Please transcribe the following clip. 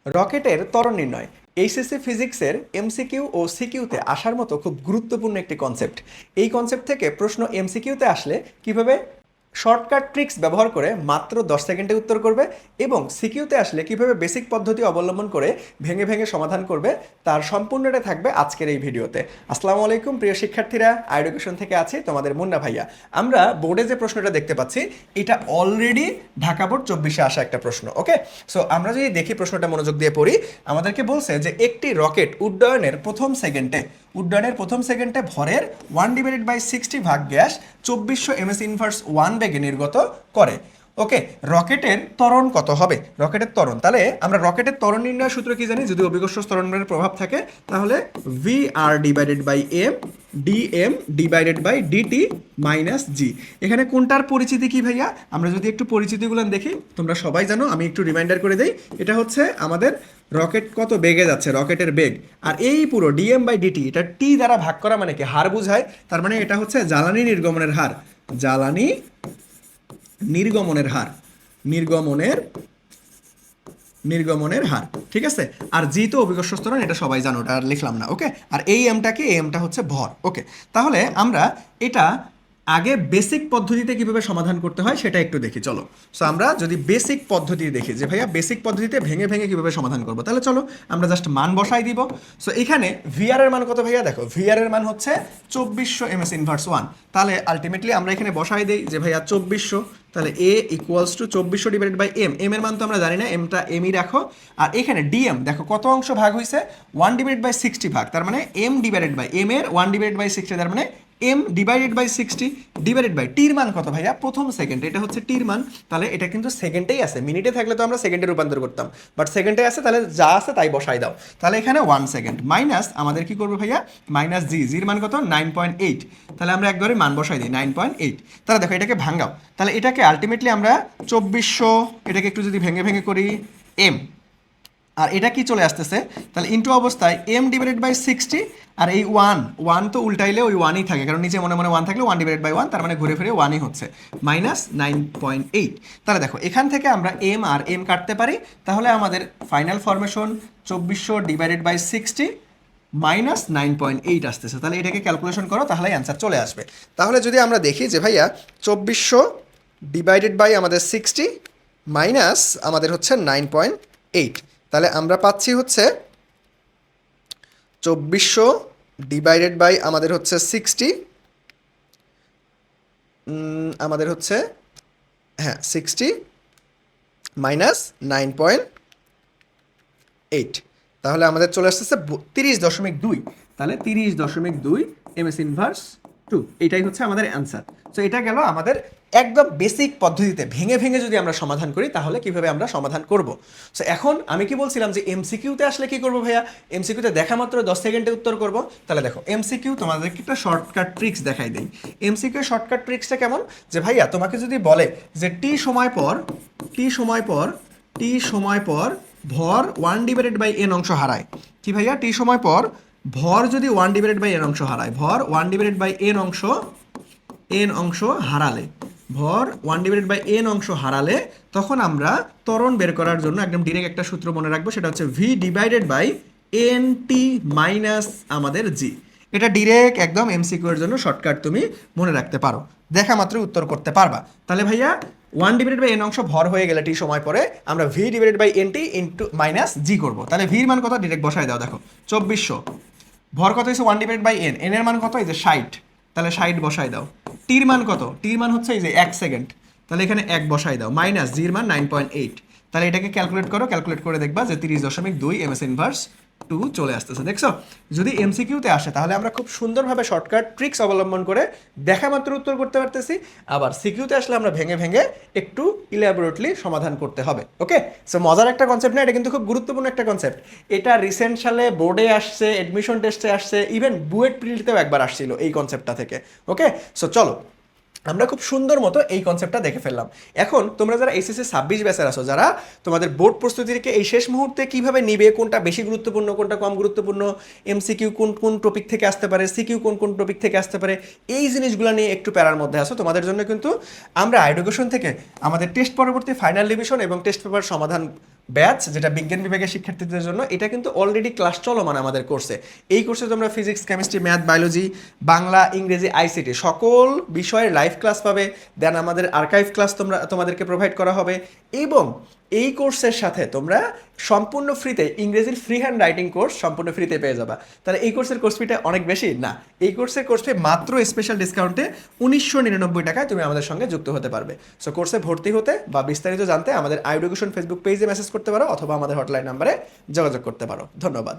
রকেটের ত্বরণ নির্ণয় এইচএসসি ফিজিক্সের এমসিকিউ ও সিকিউতে আসার মতো খুব গুরুত্বপূর্ণ একটি কনসেপ্ট। এই কনসেপ্ট থেকে প্রশ্ন এমসিকিউতে আসলে কিভাবে শর্টকাট ট্রিক্স ব্যবহার করে মাত্র 10 সেকেন্ডে উত্তর করবে এবং সিকিউতে আসলে কিভাবে বেসিক পদ্ধতি অবলম্বন করে ভেঙে ভেঙে সমাধান করবে তার সম্পূর্ণটা থাকবে আজকের এই ভিডিওতে। আসসালামু আলাইকুম প্রিয় শিক্ষার্থীরা, এডুকেশন থেকে আছি তোমাদের মুন্না ভাইয়া। আমরা বোর্ডে যে প্রশ্নটা দেখতে পাচ্ছি এটা অলরেডি ঢাকা বোর্ড 24-এ আসা একটা প্রশ্ন। ওকে, সো আমরা যদি দেখি প্রশ্নটা মনোযোগ দিয়ে পড়ি, আমাদেরকে বলছে যে একটি রকেট উড্ডয়নের প্রথম সেকেন্ডে ভরের 1/60 ভাগ গ্যাস 2400 ms ইনভার্স 1 বেগে নির্গত করে। ওকে, রকেটের ত্বরণ কত হবে? রকেটের ত্বরণ, তাহলে আমরা রকেটের ত্বরণ নির্ণয়ের সূত্র কি জানি? যদি অভিকর্ষ ত্বরণের প্রভাব থাকে তাহলে vr divided by m dm divided by dt minus g। এখানে কোনটার পরিচিতি কি ভাইয়া? আমরা যদি একটু পরিচিতিগুলো দেখি, তোমরা সবাই জানো, আমি একটু রিমাইন্ডার করে দেই। এটা হচ্ছে আমাদের রকেট কত বেগে যাচ্ছে, রকেটের বেগ। আর এই পুরো ডিএম বাই ডিটি, এটা টি দ্বারা ভাগ করা মানে কি? হার বোঝায়। তার মানে এটা হচ্ছে জ্বালানি নির্গমনের হার, জ্বালানি নির্গমনের হার, নির্গমনের হার। ঠিক আছে, আর জি তো অভিকর্ষ ত্বরণ, এটা সবাই জানো, এটা আর লিখলাম না। ওকে, আর এই এমটা কি? এই এমটা হচ্ছে ভর। ওকে, তাহলে আমরা এটা আগে বেসিক পদ্ধতিতে কিভাবে সমাধান করতে হয় সেটা একটু দেখি, চলো। সো আমরা যদি বেসিক পদ্ধতি দেখি যে ভাইয়া বেসিক পদ্ধতিতে ভেঙে ভেঙে কিভাবে সমাধান করবো, তাহলে চলো আমরা জাস্ট মান বসাই দিব। সো এখানে ভিআর এর মান কত ভাইয়া? দেখো ভিআর এর মান হচ্ছে 2400 ms ইনভার্স 1। তাহলে আলটিমেটলি আমরা এখানে বসাই দিই যে ভাইয়া 2400, তাহলে a equals to 2400 divided by m. M এর মান তো আমরা জানি না, এমটা এমই রাখো। আর এখানে ডিএম দেখো কত অংশ ভাগ হয়েছে? 1/60 ভাগ, তার মানে এম ডিভাইডেড বাই এম এর 1/60, তার মানে M divided by 60 divided by টির মান কত ভাইয়া? প্রথম সেকেন্ড, এটা হচ্ছে টির মান। তাহলে এটা কিন্তু সেকেন্ডেই আছে, মিনিটে থাকলে তো আমরা সেকেন্ডে রূপান্তর করতাম, বাট সেকেন্ডে আছে, তাহলে যা আছে তাই বসাই দাও। তাহলে এখানে 1 সেকেন্ড মাইনাস আমাদের কি করবো ভাইয়া? মাইনাস জি, জির মান কত? 9.8। তাহলে আমরা একবারে মান বসাই দিই 9.8। তাহলে দেখো এটাকে ভাঙাও, তাহলে এটাকে আলটিমেটলি আমরা 2400, এটাকে একটু যদি ভেঙে ভেঙে করি এম, আর এটা কি চলে আসতেছে? তাহলে ইনটু অবস্থায় এম ডিভাইডেড বাই 60, আর এই ওয়ান তো উল্টাইলে ওই ওয়ানই থাকে, কারণ নিচে মনে মনে ওয়ান থাকলে 1 ডিভাইডেড বাই 1, তার মানে ঘুরে ফিরে ওয়ানই হচ্ছে, মাইনাস 9.8। তাহলে দেখো এখান থেকে আমরা এম আর এম কাটতে পারি, তাহলে আমাদের final formation 2400 divided by 60 minus 9.8 আসতেছে। তাহলে এটাকে ক্যালকুলেশন করো, তাহলে অ্যান্সার চলে আসবে। তাহলে যদি আমরা দেখি যে ভাইয়া 2400 ডিভাইডেড বাই আমাদের 60 মাইনাস আমাদের হচ্ছে 9.8, তাহলে আমরা পাচ্ছি হচ্ছে 2400 ডিভাইডেড বাই আমাদের হচ্ছে 60, আমাদের হচ্ছে 60 মাইনাস 9.8, তাহলে আমাদের চলে আসতেছে 30.2। তাহলে 30.2 ms ইনভার্স 2, এটাই হচ্ছে আমাদের অ্যান্সার। সো এটা গেল আমাদের একদম বেসিক পদ্ধতিতে ভেঙে ভেঙে যদি আমরা সমাধান করি তাহলে কিভাবে আমরা সমাধান করব। সো এখন আমি কি বলছিলাম যে এমসিকিউতে আসলে কি করব ভাইয়া? এমসিকিউতে দেখা মাত্র 10 সেকেন্ডে উত্তর করব। তাহলে দেখো এমসিকিউ তোমাদেরকে একটা শর্টকাট ট্রিক্স দেখাই দেই। এমসিকিউ শর্টকাট ট্রিক্সটা কেমন? যে ভাইয়া তোমাকে যদি বলে যে টি সময় পর ভর 1/n অংশ হারায়, কি ভাইয়া? টি সময় পর ভর যদি 1/n অংশ হারায়, ভর 1/n অংশ হারালে, ভর 1/n অংশ হারালে, তখন আমরা ত্বরণ বের করার জন্য একদম ডিরেক্ট একটা সূত্র মনে রাখবো, সেটা হচ্ছে V divided by N T minus আমাদের জি। এটা ডিরেক্ট একদম এমসিকিউ এর জন্য শর্টকাট, তুমি মনে রাখতে পারো, দেখা মাত্র উত্তর করতে পারবা। তাহলে ভাইয়া 1/n অংশ ভর হয়ে গেলে টি সময় পরে আমরা v divided by N t into minus g করবো। তাহলে ভির মান কত? ডিরেক্ট বসাই দাও, দেখো 2400, ভর কত হয়েছে? 1/n, এন এর মান কত? এই যে 60, তাহলে 60 বসাই দাও। টির মান কত? টির মান হচ্ছে এই যে 1 সেকেন্ড, তাহলে এখানে 1 বসাই দাও, মাইনাস জির মান 9.8। তাহলে এটাকে ক্যালকুলেট করো, ক্যালকুলেট করে দেখবা যে 30.2 ms ইনভার্স 2 চলে আসতেছে। দেখছো, যদি এমসিকিউতে আসে তাহলে আমরা খুব সুন্দরভাবে শর্টকাট ট্রিক্স অবলম্বন করে দেখা মাত্র উত্তর করতে পারতেছি, আবার সিকিউতে আসলে আমরা ভেঙে ভেঙে একটু ইলাবোরেটলি সমাধান করতে হবে। ওকে, সো মজার একটা কনসেপ্ট না, এটা কিন্তু খুব গুরুত্বপূর্ণ একটা কনসেপ্ট। এটা রিসেন্ট সালে বোর্ডে আসছে, এডমিশন টেস্টে আসছে, ইভেন বুয়েট প্রিলিতেও একবার আসছিল এই কনসেপ্টটা থেকে। ওকে, সো চলো আমরা খুব সুন্দর মতো এই কনসেপ্টটা দেখে ফেললাম। এখন তোমরা যারা এসএসসি 26 ব্যাচের আছো, যারা তোমাদের বোর্ড প্রস্তুতিকে এই শেষ মুহূর্তে কিভাবে নিবে, কোনটা বেশি গুরুত্বপূর্ণ, কোনটা কম গুরুত্বপূর্ণ, এমসিকিউ কোন কোন টপিক থেকে আসতে পারে, সিকিউ কোন কোন টপিক থেকে আসতে পারে, এই জিনিসগুলো নিয়ে একটু প্যারার মধ্যে আসো, তোমাদের জন্য কিন্তু আমরা এডুকেশন থেকে আমাদের টেস্ট পরবর্তী ফাইনাল রিভিশন এবং টেস্ট পেপার সমাধান ব্যাচ, যেটা বিজ্ঞান বিভাগের শিক্ষার্থীদের জন্য, এটা কিন্তু অলরেডি ক্লাস চলমান আমাদের কোর্সে। এই কোর্সে তোমরা physics, chemistry, math, biology, Bangla, ইংরেজি, আইসিটি সকল বিষয়ের লাইভ ক্লাস পাবে। দেন আমাদের আর্কাইভ ক্লাস তোমাদেরকে প্রোভাইড করা হবে, এবং এই কোর্সের সাথে তোমরা সম্পূর্ণ ফ্রিতে ইংরেজির ফ্রি হ্যান্ড রাইটিং কোর্স সম্পূর্ণ ফ্রিতে পেয়ে যাবা। তাহলে এই কোর্সের কোর্স ফিটা অনেক বেশি না, এই কোর্সের কোর্স ফি মাত্র স্পেশাল ডিসকাউন্টে 1999 টাকায় তুমি আমাদের সঙ্গে যুক্ত হতে পারবে। সো কোর্সে ভর্তি হতে বা বিস্তারিত জানতে আমাদের আইডুকেশন ফেসবুক পেজে মেসেজ করতে পারো, অথবা আমাদের হটলাইন নাম্বারে যোগাযোগ করতে পারো। ধন্যবাদ।